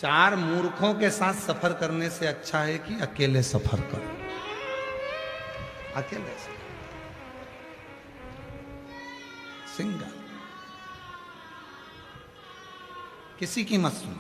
चार मूर्खों के साथ सफर करने से अच्छा है कि अकेले सफर करो। अकेले से सिंगल, किसी की मत सुनो।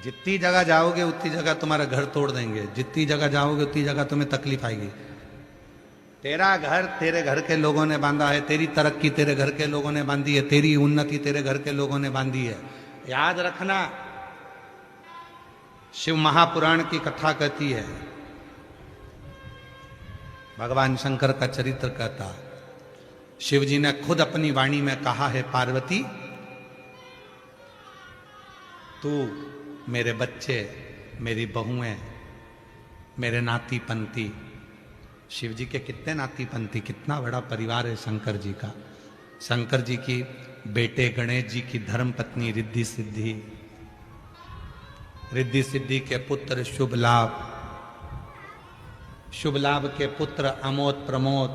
जितनी जगह जाओगे उतनी जगह तुम्हारा घर तोड़ देंगे, जितनी जगह जाओगे उतनी जगह तुम्हें तकलीफ आएगी। तेरा घर तेरे घर के लोगों ने बांधा है, तेरी तरक्की तेरे घर के लोगों ने बांधी है, तेरी उन्नति तेरे घर के लोगों ने बांधी है। याद रखना, शिव महापुराण की कथा कहती है, भगवान शंकर का चरित्र कहता, शिव जी ने खुद अपनी वाणी में कहा है, पार्वती तू मेरे बच्चे, मेरी बहुएं, मेरे नाती पंथी। शिव जी के कितने नाती पंथी, कितना बड़ा परिवार है शंकर जी का। शंकर जी की बेटे गणेश जी की धर्म पत्नी रिद्धि सिद्धि, रिद्धि सिद्धि के पुत्र शुभ लाभ, शुभ लाभ के पुत्र अमोद प्रमोद,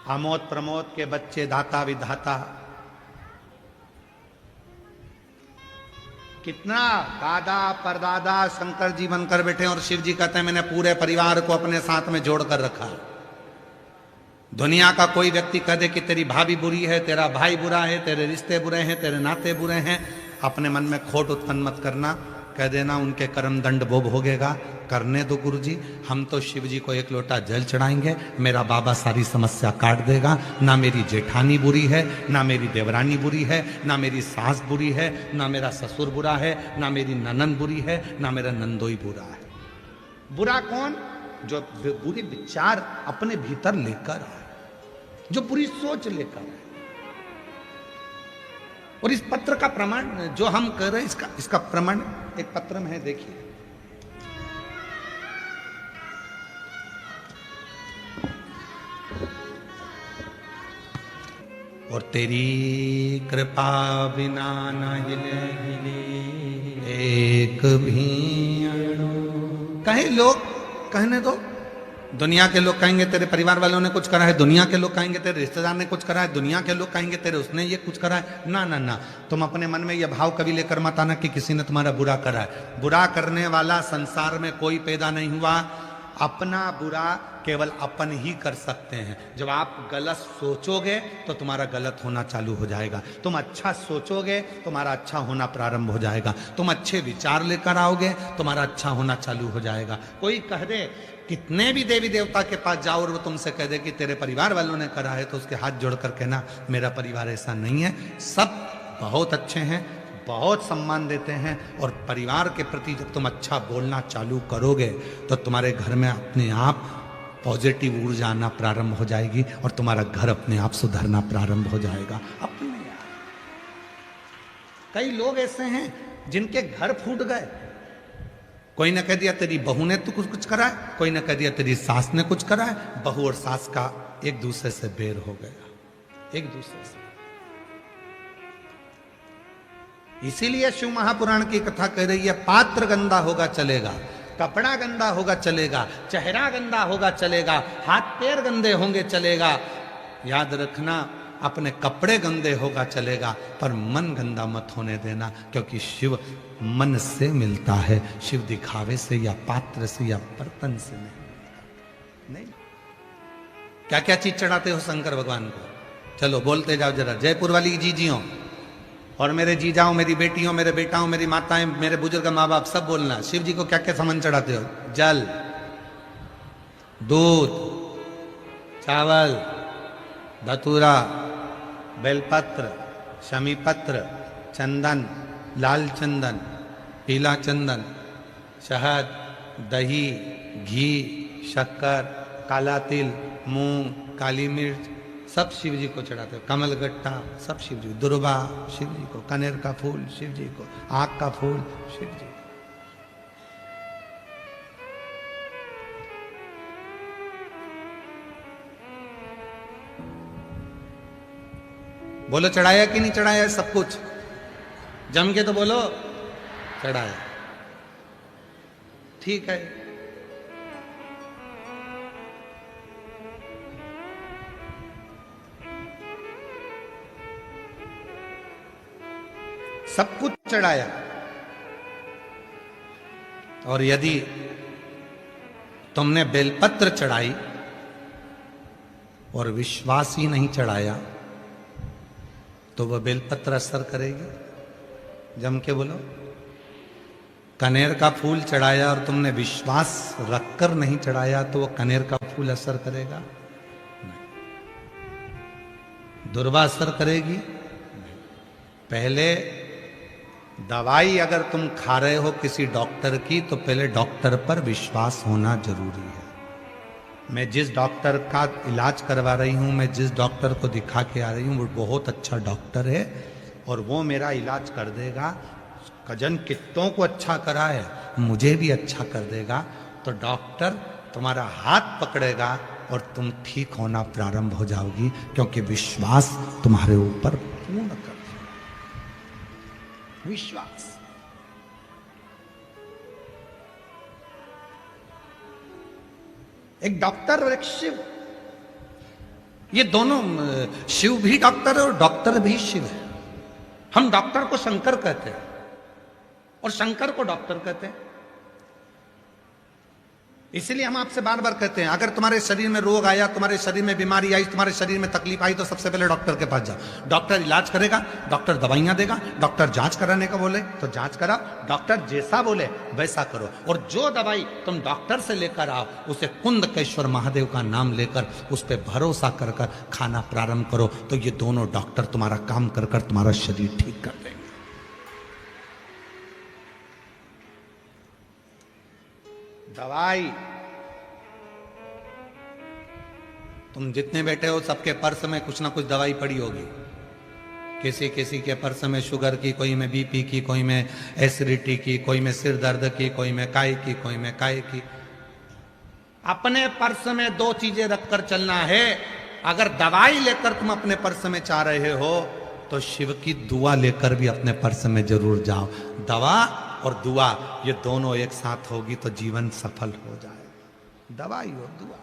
अमोद प्रमोद के बच्चे दाता विधाता। कितना दादा परदादा शंकर जी बनकर बैठे और शिव जी कहते हैं मैंने पूरे परिवार को अपने साथ में जोड़कर रखा। दुनिया का कोई व्यक्ति कह दे कि तेरी भाभी बुरी है, तेरा भाई बुरा है, तेरे रिश्ते बुरे हैं, तेरे नाते बुरे हैं, अपने मन में खोट उत्पन्न मत करना। कह देना उनके कर्म दंड वो भोगेगा, करने दो गुरु जी। हम तो शिव जी को एक लोटा जल चढ़ाएंगे, मेरा बाबा सारी समस्या काट देगा। ना मेरी जेठानी बुरी है, ना मेरी देवरानी बुरी है, ना मेरी सास बुरी है, ना मेरा ससुर बुरा है, ना मेरी ननन बुरी है, ना मेरा नंदोई बुरा है। बुरा कौन? जो बुरे विचार अपने भीतर लेकर आए, जो बुरी सोच लेकर आए। और इस पत्र का प्रमाण जो हम कर रहे हैं, इसका प्रमाण एक पत्र में है, देखिए। और तेरी कृपा बिना न हिले एक भी अणु। कहे लोग कहने दो, दुनिया के लोग कहेंगे तेरे परिवार वालों ने कुछ करा है, दुनिया के लोग कहेंगे तेरे रिश्तेदार ने कुछ करा है, दुनिया के लोग कहेंगे तेरे उसने ये कुछ करा है। ना ना ना, तुम अपने मन में यह भाव कभी लेकर मत आना कि किसी ने तुम्हारा बुरा करा है। बुरा करने वाला संसार में कोई पैदा नहीं हुआ। अपना बुरा केवल अपन ही कर सकते हैं। जब आप गलत सोचोगे तो तुम्हारा गलत होना चालू हो जाएगा, तुम अच्छा सोचोगे तुम्हारा अच्छा होना प्रारंभ हो जाएगा, तुम अच्छे विचार लेकर आओगे तुम्हारा अच्छा होना चालू हो जाएगा। कोई कह दे, कितने भी देवी देवता के पास जाओ और वो तुमसे कह दे कि तेरे परिवार वालों ने करा है, तो उसके हाथ जोड़कर कहना मेरा परिवार ऐसा नहीं है, सब बहुत अच्छे हैं, बहुत सम्मान देते हैं। और परिवार के प्रति जब तुम अच्छा बोलना चालू करोगे तो तुम्हारे घर में अपने आप पॉजिटिव ऊर्जा आना प्रारंभ हो जाएगी और तुम्हारा घर अपने आप सुधरना प्रारंभ हो जाएगा अपने आप। कई लोग ऐसे हैं जिनके घर फूट गए। कोई ने कह दिया तेरी बहू ने तो कुछ करा है, कोई ने कह दिया तेरी सास ने कुछ करा है। बहू और सास का एक दूसरे से बैर हो गया, एक दूसरे से। इसीलिए शिव महापुराण की कथा कह रही है, पात्र गंदा होगा चलेगा, कपड़ा गंदा होगा चलेगा, चेहरा गंदा होगा चलेगा, हाथ पैर गंदे होंगे चलेगा। याद रखना, अपने कपड़े गंदे होगा चलेगा पर मन गंदा मत होने देना, क्योंकि शिव मन से मिलता है, शिव दिखावे से या पात्र से या बर्तन से नहीं। क्या क्या चीज चढ़ाते हो शंकर भगवान को? चलो बोलते जाओ जरा। जयपुर वाली जीजियों और मेरे जीजाओं, मेरी बेटियों, मेरे बेटाओं, मेरी माताएं, मेरे बुजुर्ग माँ बाप, सब बोलना, शिव जी को क्या क्या सामान चढ़ाते हो? जल, दूध, चावल, धतूरा, बेलपत्र, शमीपत्र, चंदन, लाल चंदन, पीला चंदन, शहद, दही, घी, शक्कर, काला तिल, मूंग, काली मिर्च, सब शिव जी को चढ़ाते हो। कमलगट्टा सब शिव जी, दुर्वा शिव जी को, कनेर का फूल शिव जी को, आग का फूल शिव जी को। बोलो चढ़ाया कि नहीं चढ़ाया? सब कुछ जम के तो बोलो चढ़ाया। ठीक है, सब कुछ चढ़ाया, और यदि तुमने बेलपत्र चढ़ाई और विश्वास ही नहीं चढ़ाया तो वह बेलपत्र असर करेगी? जम के बोलो। कनेर का फूल चढ़ाया और तुमने विश्वास रखकर नहीं चढ़ाया तो वह कनेर का फूल असर करेगा? नहीं। दुर्वा असर करेगी? नहीं। पहले दवाई अगर तुम खा रहे हो किसी डॉक्टर की तो पहले डॉक्टर पर विश्वास होना जरूरी है। मैं जिस डॉक्टर का इलाज करवा रही हूं, मैं जिस डॉक्टर को दिखा के आ रही हूं, वो बहुत अच्छा डॉक्टर है और वो मेरा इलाज कर देगा। कजन कितनों को अच्छा करा है, मुझे भी अच्छा कर देगा। तो डॉक्टर तुम्हारा हाथ पकड़ेगा और तुम ठीक होना प्रारंभ हो जाओगी, क्योंकि विश्वास तुम्हारे ऊपर पूर्ण कर देगा। विश्वास। एक डॉक्टर और एक शिव, ये दोनों, शिव भी डॉक्टर है और डॉक्टर भी शिव है। हम डॉक्टर को शंकर कहते हैं और शंकर को डॉक्टर कहते हैं। इसलिए हम आपसे बार बार कहते हैं, अगर तुम्हारे शरीर में रोग आया, तुम्हारे शरीर में बीमारी आई, तुम्हारे शरीर में तकलीफ आई, तो सबसे पहले डॉक्टर के पास जाओ। डॉक्टर इलाज करेगा, डॉक्टर दवाइयां देगा, डॉक्टर जांच कराने का बोले तो जांच करा, डॉक्टर जैसा बोले वैसा करो। और जो दवाई तुम डॉक्टर से लेकर आओ उसे कुंदकेश्वर महादेव का नाम लेकर उस पर भरोसा कर कर खाना प्रारंभ करो, तो ये दोनों डॉक्टर तुम्हारा काम कर कर तुम्हारा शरीर ठीक कर देंगे। दवाई, तुम जितने बैठे हो सबके पर्स में कुछ ना कुछ दवाई पड़ी होगी। किसी किसी के पर्स में शुगर की, कोई में बीपी की, कोई में एसिडिटी की, कोई में सिर दर्द की, कोई में काय की, कोई में काय की। अपने पर्स में दो चीजें रखकर चलना है। अगर दवाई लेकर तुम अपने पर्स में जा रहे हो तो शिव की दुआ लेकर भी अपने पर्स में जरूर जाओ। दवा और दुआ ये दोनों एक साथ होगी तो जीवन सफल हो जाए। दवाई और दुआ।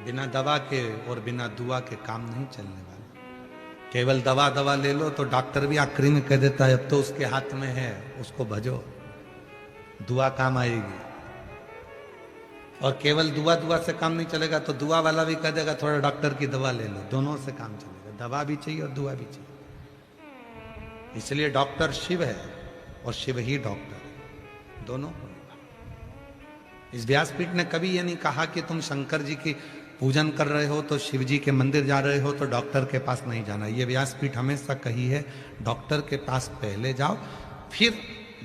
बिना दवा के और बिना दुआ के काम नहीं चलने वाले। केवल दवा दवा ले लो तो डॉक्टर भी आखिरी में कह देता है अब तो उसके हाथ में है, उसको भजो, दुआ काम आएगी। और केवल दुआ से काम नहीं चलेगा तो दुआ वाला भी कह देगा थोड़ा डॉक्टर की दवा ले लो, दोनों से काम चलेगा। दवा भी चाहिए और दुआ भी चाहिए। इसलिए डॉक्टर शिव है और शिव ही डॉक्टर है, दोनों को। इस व्यासपीठ ने कभी ये नहीं कहा कि तुम शंकर जी की पूजन कर रहे हो तो शिव जी के मंदिर जा रहे हो तो डॉक्टर के पास नहीं जाना। ये व्यासपीठ हमेशा कही है डॉक्टर के पास पहले जाओ, फिर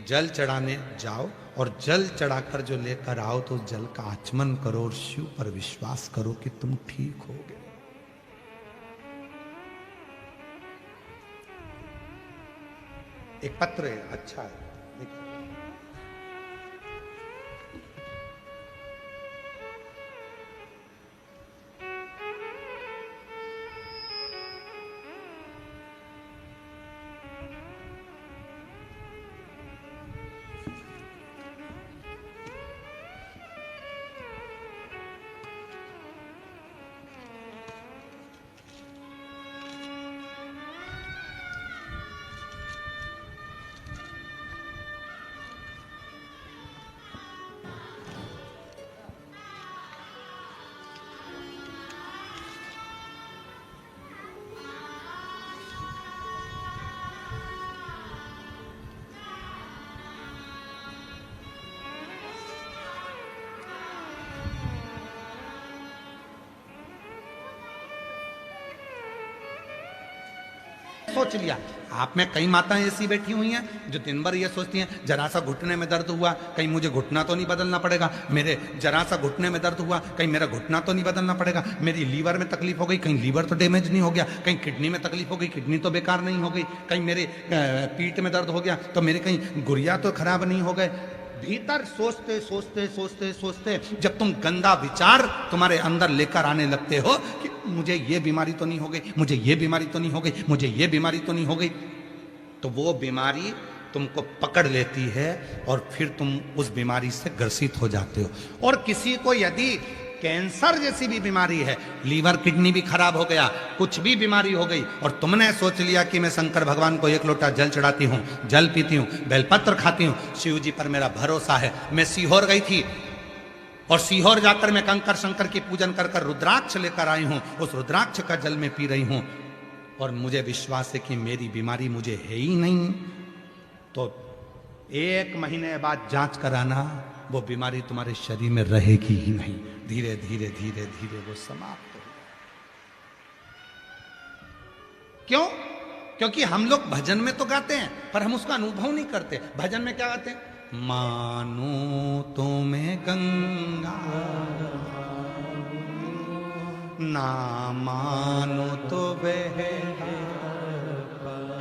जल चढ़ाने जाओ, और जल चढ़ाकर जो लेकर आओ तो जल का आचमन करो और शिव पर विश्वास करो कि तुम ठीक होगे। एक पत्र है, अच्छा है, देखिए। सोच लिया। आप में कई माताएं ऐसी बैठी हुई हैं जो दिन भर ये सोचती हैं जरा सा घुटने में दर्द हुआ, कहीं मुझे घुटना तो नहीं बदलना पड़ेगा, मेरे जरा सा घुटने में दर्द हुआ कहीं मेरा घुटना तो नहीं बदलना पड़ेगा, मेरी लीवर में तकलीफ हो गई कहीं लीवर तो डैमेज नहीं हो गया, कहीं किडनी में तकलीफ हो गई किडनी तो बेकार नहीं हो गई, कहीं मेरे पीठ में दर्द हो गया तो मेरे कहीं गुर्रिया तो खराब नहीं हो गए। भीतर सोचते सोचते सोचते सोचते जब तुम गंदा विचार तुम्हारे अंदर लेकर आने लगते हो कि मुझे ये बीमारी तो नहीं हो गई, मुझे ये बीमारी तो नहीं हो गई, मुझे ये बीमारी तो नहीं हो गई, तो वो बीमारी तुमको पकड़ लेती है और फिर तुम उस बीमारी से ग्रसित हो जाते हो। और किसी को यदि कैंसर जैसी भी बीमारी है, लीवर किडनी भी खराब हो गया, कुछ भी बीमारी हो गई, और तुमने सोच लिया कि मैं शंकर भगवान को 1 लोटा जल चढ़ाती हूँ, जल पीती हूँ, बेलपत्र खाती हूँ, शिव जी पर मेरा भरोसा है। मैं सीहोर गई थी और सीहोर जाकर मैं कंकर शंकर की पूजन कर कर रुद्राक्ष लेकर आई हूँ, उस रुद्राक्ष का जल में पी रही हूँ और मुझे विश्वास है कि मेरी बीमारी मुझे है ही नहीं। तो 1 महीने बाद जांच कराना, वो बीमारी तुम्हारे शरीर में रहेगी ही नहीं। धीरे धीरे धीरे धीरे वो समाप्त हो। क्यों? क्योंकि हम लोग भजन में तो गाते हैं पर हम उसका अनुभव नहीं करते। भजन में क्या गाते हैं? मानो तो मैं गंगा, ना मानो तो बहे।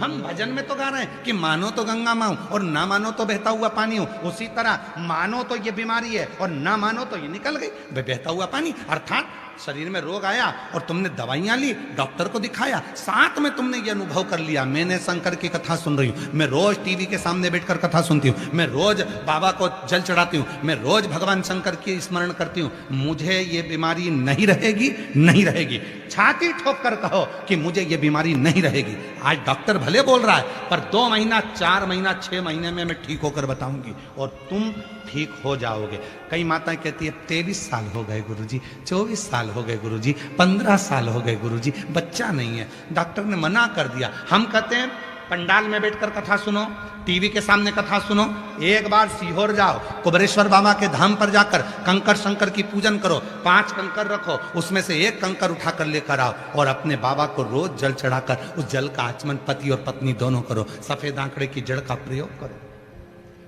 हम भजन में तो गा रहे हैं कि मानो तो गंगा माँ हूं और ना मानो तो बहता हुआ पानी हूं। उसी तरह मानो तो ये बीमारी है और ना मानो तो ये निकल गई बहता हुआ पानी। अर्थात शरीर में रोग आया और तुमने दवाइयां ली, डॉक्टर को दिखाया, साथ में तुमने ये अनुभव कर लिया मैंने शंकर की कथा सुन रही हूं, मैं रोज टीवी के सामने बैठकर कथा सुनती हूं, मैं रोज बाबा को जल चढ़ाती हूं, मैं रोज भगवान शंकर की स्मरण करती हूं, मुझे ये बीमारी नहीं रहेगी, नहीं रहेगी। छाती ठोक कर कहो कि मुझे ये बीमारी नहीं रहेगी। आज डॉक्टर भले बोल रहा है पर 2 महीना, 4 महीना, 6 महीने में मैं ठीक होकर बताऊंगी और तुम ठीक हो जाओगे। कई माताएं कहती है 23 साल हो गए गुरुजी, 24 साल हो गए गुरुजी, 15 साल हो गए गुरुजी, बच्चा नहीं है, डॉक्टर ने मना कर दिया। हम कहते हैं पंडाल में बैठकर कथा सुनो, टीवी के सामने कथा सुनो। एक बार सीहोर जाओ, कुबरेश्वर बाबा के धाम पर जाकर कंकर शंकर की पूजन करो, 5 कंकर रखो, उसमें से 1 कंकर उठाकर लेकर आओ और अपने बाबा को रोज जल चढ़ाकर उस जल का आचमन पति और पत्नी दोनों करो। सफेद आंकड़े की जड़ का प्रयोग करो,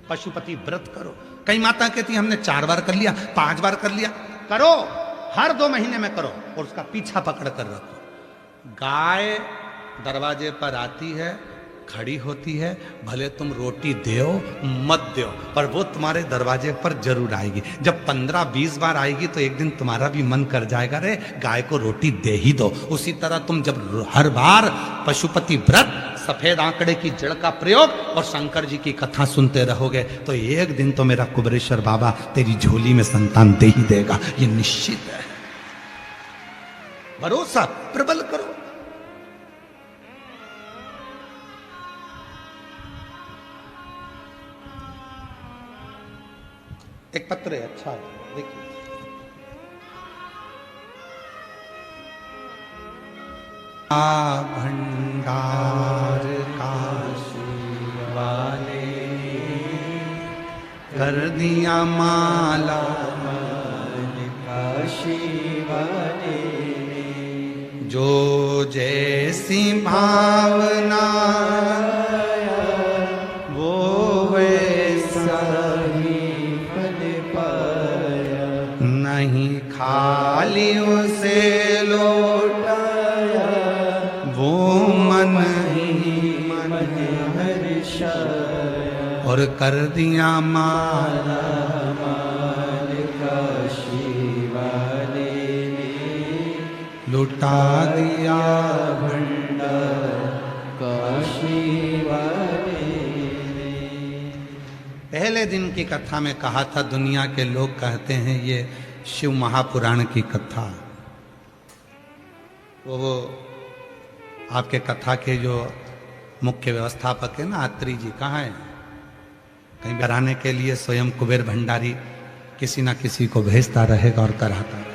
पशुपति व्रत करो। कई माता कहती हमने 4 बार कर लिया, 5 बार कर लिया, करो, हर 2 महीने में करो और उसका पीछा पकड़ कर रखो। गाय दरवाजे पर आती है, खड़ी होती है, भले तुम रोटी दो मत दो पर वो तुम्हारे दरवाजे पर जरूर आएगी। जब 15-20 बार आएगी तो एक दिन तुम्हारा भी मन कर जाएगा, रे गाय को रोटी दे ही दो। उसी तरह तुम जब हर बार पशुपति व्रत, सफेद आंकड़े की जड़ का प्रयोग और शंकर जी की कथा सुनते रहोगे तो एक दिन तो मेरा कुबरेश्वर बाबा तेरी झोली में संतान दे ही देगा, ये निश्चित है। भरोसा प्रबल करो। एक पत्र है, अच्छा है, देखिए। भंडार काशी वाले कर दिया माला, काशी वाले जो जैसी भावना वो वैसा नहीं, खाली उसे लौटाया वो मन ही मन हर्षाया और कर दिया माला माल काशी वाले लुटा दिया भंडार काशी वाले। पहले दिन की कथा में कहा था, दुनिया के लोग कहते हैं ये शिव महापुराण की कथा। वो आपके कथा के जो मुख्य व्यवस्थापक है ना, अत्रि जी, कहाँ है? कहीं कराने के लिए स्वयं कुबेर भंडारी किसी ना किसी को भेजता रहेगा और कराता रहेगा।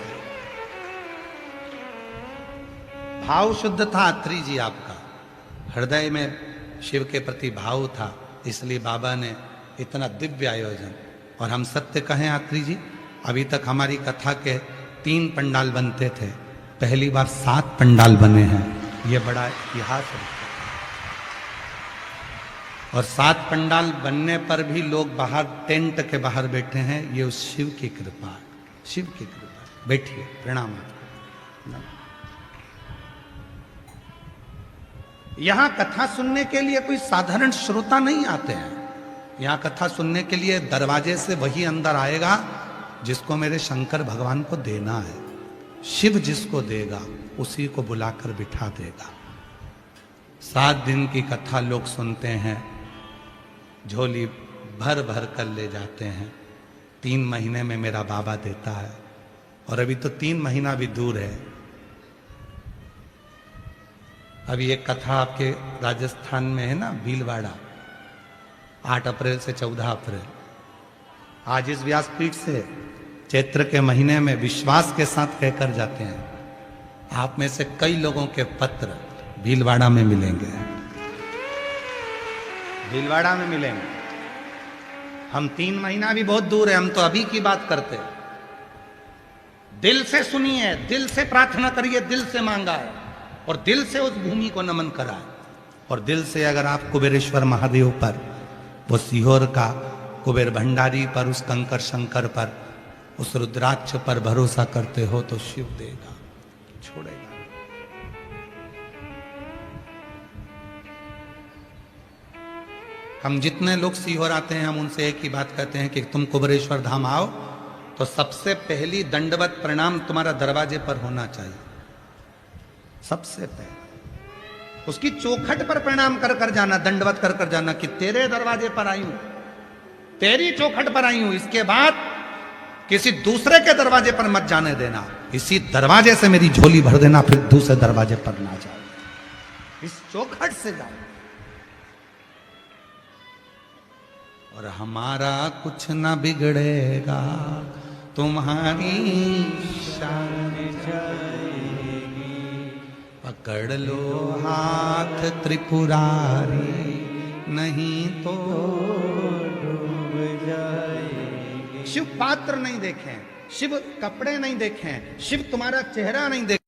भाव शुद्ध था अत्रि जी आपका, हृदय में शिव के प्रति भाव था, इसलिए बाबा ने इतना दिव्य आयोजन। और हम सत्य कहें अत्रि जी, अभी तक हमारी कथा के 3 पंडाल बनते थे, पहली बार 7 पंडाल बने हैं, ये बड़ा इतिहास है। और 7 पंडाल बनने पर भी लोग बाहर टेंट के बाहर बैठे हैं, ये उस शिव की कृपा, शिव की कृपा। बैठिए, प्रणाम। यहां कथा सुनने के लिए कोई साधारण श्रोता नहीं आते हैं, यहां कथा सुनने के लिए दरवाजे से वही अंदर आएगा जिसको मेरे शंकर भगवान को देना है। शिव जिसको देगा उसी को बुलाकर बिठा देगा। 7 दिन की कथा लोग सुनते हैं, झोली भर भर कर ले जाते हैं। 3 महीने में मेरा बाबा देता है, और अभी तो 3 महीना भी दूर है। अभी एक कथा आपके राजस्थान में है ना, भीलवाड़ा, 8 अप्रैल से 14 अप्रैल। आज इस व्यासपीठ से चैत्र के महीने में विश्वास के साथ कहकर जाते हैं, आप में से कई लोगों के पत्र भीलवाड़ा में मिलेंगे, भीलवाड़ा में मिलेंगे। हम 3 महीना भी बहुत दूर है, हम तो अभी की बात करते हैं। दिल से सुनिए, दिल से प्रार्थना करिए, दिल से मांगा है, और दिल से उस भूमि को नमन करा है। और दिल से अगर आप कुबेरेश्वर महादेव पर, वो सीहोर का कुबेर भंडारी पर, उस कंकर शंकर पर, उस रुद्राक्ष पर भरोसा करते हो तो शिव देगा, छोड़ेगा। हम जितने लोग सीहोर आते हैं, हम उनसे एक ही बात कहते हैं कि तुम कुबेरेश्वर धाम आओ तो सबसे पहली दंडवत प्रणाम तुम्हारा दरवाजे पर होना चाहिए, सबसे पहले। उसकी चौखट पर प्रणाम कर कर जाना, दंडवत कर कर जाना कि तेरे दरवाजे पर आई हूं, तेरी चौखट पर आई हूं। इसके बाद किसी दूसरे के दरवाजे पर मत जाने देना, इसी दरवाजे से मेरी झोली भर देना, फिर दूसरे दरवाजे पर ना जाओ, इस चौखट से जाओ। और हमारा कुछ ना बिगड़ेगा, तुम्हारी शान जाएगी, पकड़ लो हाथ त्रिपुरारी, नहीं तो डूब जाएगी। शिव पात्र नहीं देखें, शिव कपड़े नहीं देखें, शिव तुम्हारा चेहरा नहीं देखें।